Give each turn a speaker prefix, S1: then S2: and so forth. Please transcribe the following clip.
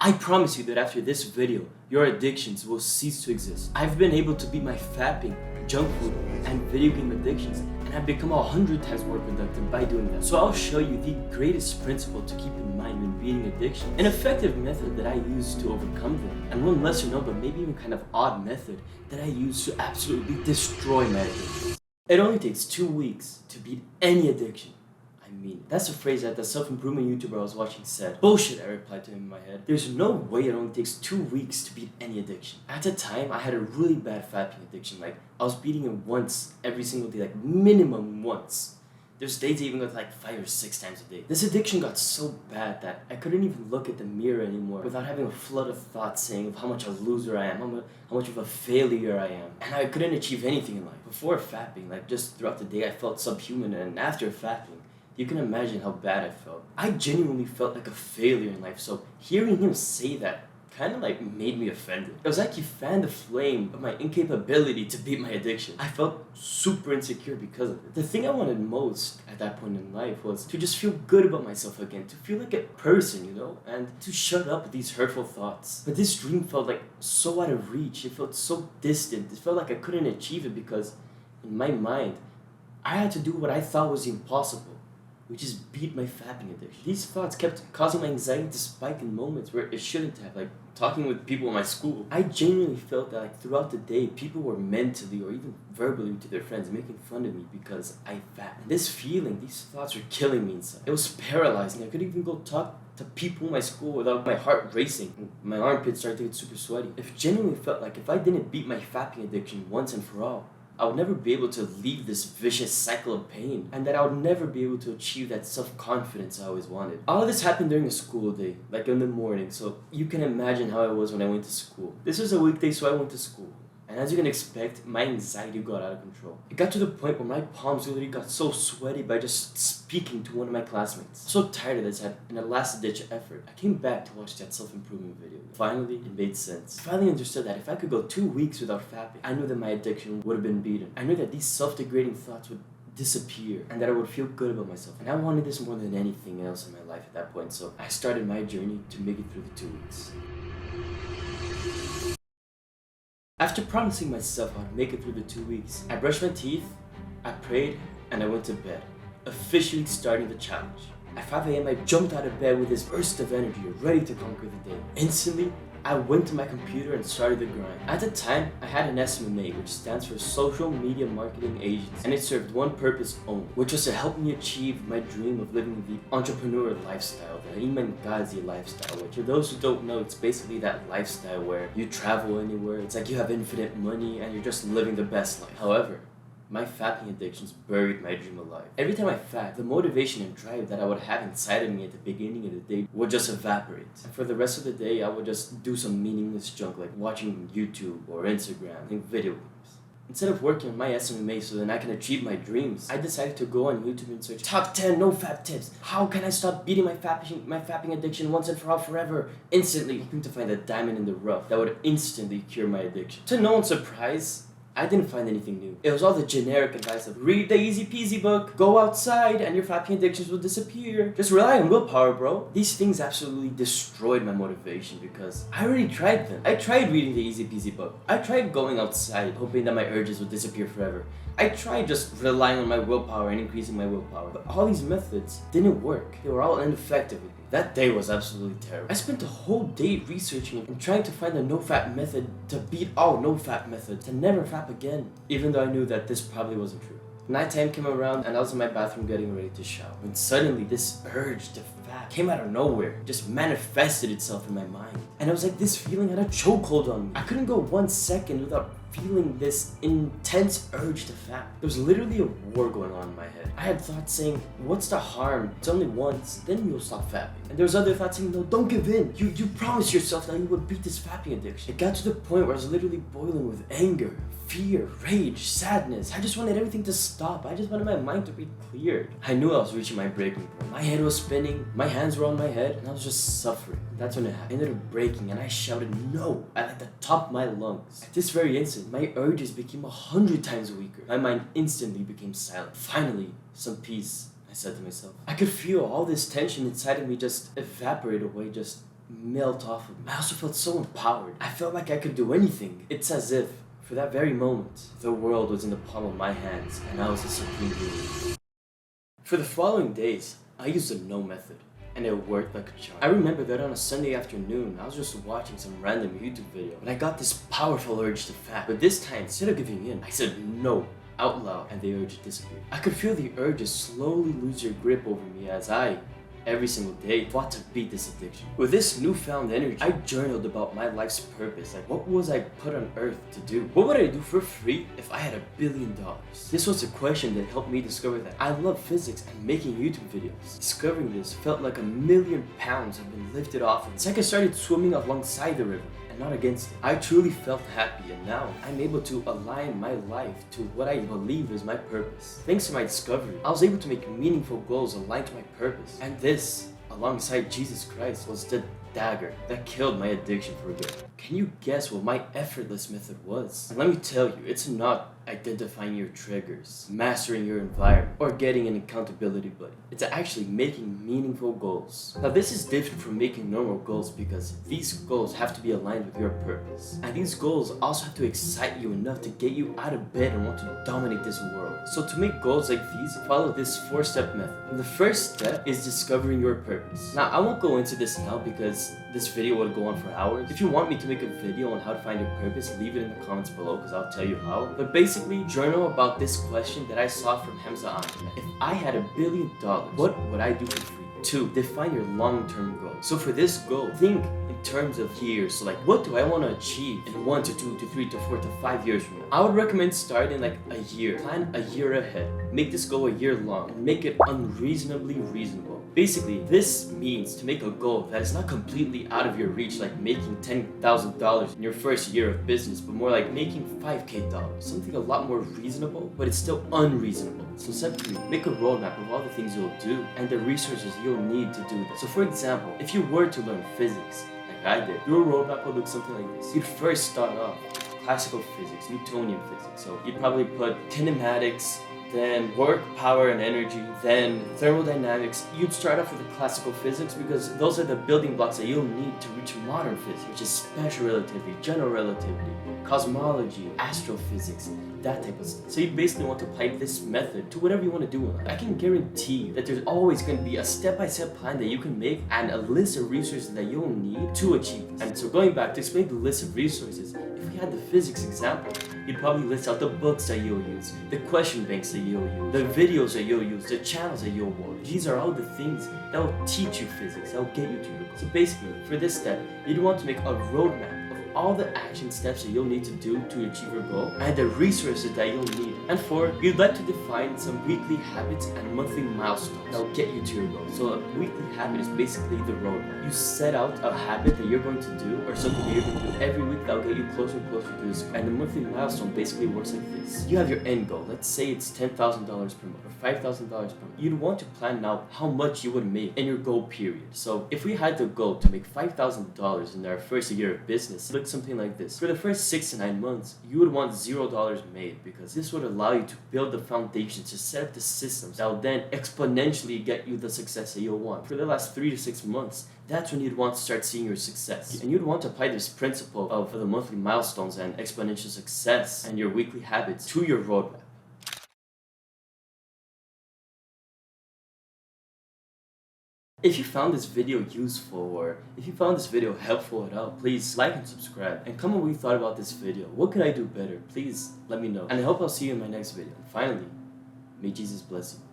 S1: I promise you that after this video, your addictions will cease to exist. I've been able to beat my fapping, junk food, and video game addictions, and I've become 100 times more productive by doing that. So I'll show you the greatest principle to keep in mind when beating addiction, an effective method that I use to overcome them, and one lesser known but maybe even kind of odd method that I use to absolutely destroy my addiction. It only takes 2 weeks to beat any addiction. I mean, that's a phrase that the self-improvement YouTuber I was watching said. Bullshit, I replied to him in my head. There's no way it only takes 2 weeks to beat any addiction. At the time, I had a really bad fapping addiction. Like, I was beating it once every single day, like minimum once. There's days I even got like 5 or 6 times a day. This addiction got so bad that I couldn't even look at the mirror anymore without having a flood of thoughts saying of how much a loser I am, how much of a failure I am. And I couldn't achieve anything in life. Before fapping, like just throughout the day, I felt subhuman, and after fapping, you can imagine how bad I felt. I genuinely felt like a failure in life, so hearing him say that kind of like made me offended. It was like he fanned the flame of my incapability to beat my addiction. I felt super insecure because of it. The thing I wanted most at that point in life was to just feel good about myself again, to feel like a person, you know, and to shut up these hurtful thoughts. But this dream felt like so out of reach. It felt so distant. It felt like I couldn't achieve it because in my mind, I had to do what I thought was impossible, which is beat my fapping addiction. These thoughts kept causing my anxiety to spike in moments where it shouldn't have, like talking with people in my school. I genuinely felt that like throughout the day, people were mentally or even verbally to their friends making fun of me because I fap. And this feeling, these thoughts were killing me inside. It was paralyzing. I couldn't even go talk to people in my school without my heart racing. My armpits started to get super sweaty. It genuinely felt like if I didn't beat my fapping addiction once and for all, I would never be able to leave this vicious cycle of pain, and that I would never be able to achieve that self-confidence I always wanted. All of this happened during a school day, like in the morning, so you can imagine how I was when I went to school. This was a weekday, so I went to school. And as you can expect, my anxiety got out of control. It got to the point where my palms literally got so sweaty by just speaking to one of my classmates. So tired of this, that in a last-ditch effort, I came back to watch that self-improvement video. Finally, it made sense. I finally understood that if I could go 2 weeks without fapping, I knew that my addiction would have been beaten. I knew that these self-degrading thoughts would disappear and that I would feel good about myself. And I wanted this more than anything else in my life at that point, so I started my journey to make it through the 2 weeks. After promising myself I would make it through the 2 weeks, I brushed my teeth, I prayed, and I went to bed, officially starting the challenge. At 5 a.m. I jumped out of bed with this burst of energy, ready to conquer the day. Instantly, I went to my computer and started the grind. At the time, I had an SMA, which stands for Social Media Marketing Agency, and it served one purpose only, which was to help me achieve my dream of living the entrepreneur lifestyle, the Imangazi lifestyle, which for those who don't know, it's basically that lifestyle where you travel anywhere, it's like you have infinite money and you're just living the best life. However, my fapping addictions buried my dream alive. Every time I fap, the motivation and drive that I would have inside of me at the beginning of the day would just evaporate. And for the rest of the day, I would just do some meaningless junk like watching YouTube or Instagram, playing video games. Instead of working on my SMA so that I can achieve my dreams, I decided to go on YouTube and search top 10 no-fap tips. How can I stop beating my fapping addiction once and for all forever? Instantly, hoping to find a diamond in the rough that would instantly cure my addiction. To no one's surprise, I didn't find anything new. It was all the generic advice of read the easy peasy book, go outside, and your fapping addictions will disappear. Just rely on willpower, bro. These things absolutely destroyed my motivation because I already tried them. I tried reading the easy peasy book. I tried going outside, hoping that my urges would disappear forever. I tried just relying on my willpower and increasing my willpower. But all these methods didn't work. They were all ineffective with me. That day was absolutely terrible. I spent a whole day researching and trying to find a no-fap method to beat all no-fap methods, to never fap again, even though I knew that this probably wasn't true. Nighttime came around and I was in my bathroom getting ready to shower, when suddenly this urge to fap came out of nowhere, just manifested itself in my mind. And it was like this feeling had a chokehold on me. I couldn't go 1 second without feeling this intense urge to fap. There was literally a war going on in my head. I had thoughts saying, what's the harm? It's only once, then you'll stop fapping. And there was other thoughts saying, no, don't give in. You promised yourself that you would beat this fapping addiction. It got to the point where I was literally boiling with anger, fear, rage, sadness. I just wanted everything to stop. I just wanted my mind to be cleared. I knew I was reaching my breaking point. My head was spinning, my hands were on my head, and I was just suffering. That's when it happened. I ended up breaking and I shouted no at the top of my lungs. At this very instant, my urges became 100 times weaker. My mind instantly became silent. Finally, some peace, I said to myself. I could feel all this tension inside of me just evaporate away just melt off of me. I also felt so empowered. I felt like I could do anything. It's as if, for that very moment, the world was in the palm of my hands and I was the supreme ruler. For the following days, I used the no method, and it worked like a charm. I remember that on a Sunday afternoon, I was just watching some random YouTube video, and I got this powerful urge to fap. But this time, instead of giving in, I said no out loud, and the urge disappeared. I could feel the urges slowly lose their grip over me as I, every single day, fought to beat this addiction. With this newfound energy, I journaled about my life's purpose. Like, what was I put on earth to do? What would I do for free if I had $1 billion? This was a question that helped me discover that I love physics and making YouTube videos. Discovering this felt like £1,000,000 had been lifted off of me. It's like I started swimming alongside the river and not against it. I truly felt happy, and now I'm able to align my life to what I believe is my purpose. Thanks to my discovery, I was able to make meaningful goals aligned to my purpose. And this, alongside Jesus Christ, was the dagger that killed my addiction for good. Can you guess what my effortless method was? And let me tell you, it's not identifying your triggers, mastering your environment, or getting an accountability buddy. It's actually making meaningful goals. Now, this is different from making normal goals because these goals have to be aligned with your purpose. And these goals also have to excite you enough to get you out of bed and want to dominate this world. So to make goals like these, follow this 4-step method. And the first step is discovering your purpose. Now, I won't go into this now because this video would go on for hours. If you want me to make a video on how to find your purpose, leave it in the comments below because I'll tell you how. But basically, journal about this question that I saw from Hamza Ahmed. If I had $1 billion, what would I do for free? 2. Define your long-term goal. So for this goal, think in terms of years. So like, what do I want to achieve in 1 to 2 to 3 to 4 to 5 years from now? I would recommend starting like a year. Plan a year ahead. Make this goal a year long and make it unreasonably reasonable. Basically, this means to make a goal that is not completely out of your reach, like making $10,000 in your first year of business, but more like making $5,000. Something a lot more reasonable, but it's still unreasonable. So step 3, make a roadmap of all the things you'll do and the resources you'll need to do this. So for example, if you were to learn physics, like I did, your roadmap would look something like this. You'd first start off classical physics, Newtonian physics. So you'd probably put kinematics, then work, power, and energy, then thermodynamics. You'd start off with the classical physics because those are the building blocks that you'll need to reach modern physics, which is special relativity, general relativity, cosmology, astrophysics, that type of stuff. So you basically want to apply this method to whatever you want to do in life. I can guarantee you that there's always going to be a step-by-step plan that you can make and a list of resources that you'll need to achieve this. And so going back to explain the list of resources, if we had the physics example, you'd probably list out the books that you'll use, the question banks that you'll use, the videos that you'll use, the channels that you'll watch. These are all the things that will teach you physics, that will get you to your goal. So basically, for this step, you'd want to make a roadmap all the action steps that you'll need to do to achieve your goal and the resources that you'll need. And 4, you'd like to define some weekly habits and monthly milestones that will get you to your goal. So a weekly habit is basically the roadmap. You set out a habit that you're going to do or something that you're going to do every week that will get you closer and closer to this goal. And the monthly milestone basically works like this. You have your end goal. Let's say it's $10,000 per month or $5,000 per month. You'd want to plan out how much you would make in your goal period. So if we had the goal to make $5,000 in our first year of business, something like this. For the first 6 to 9 months, you would want $0 made because this would allow you to build the foundation to set up the systems that will then exponentially get you the success that you'll want. For the last 3 to 6 months, that's when you'd want to start seeing your success. And you'd want to apply this principle of the monthly milestones and exponential success and your weekly habits to your roadmap. If you found this video useful or if you found this video helpful at all, please like and subscribe and comment what you thought about this video. What could I do better? Please let me know. And I hope I'll see you in my next video. And finally, may Jesus bless you.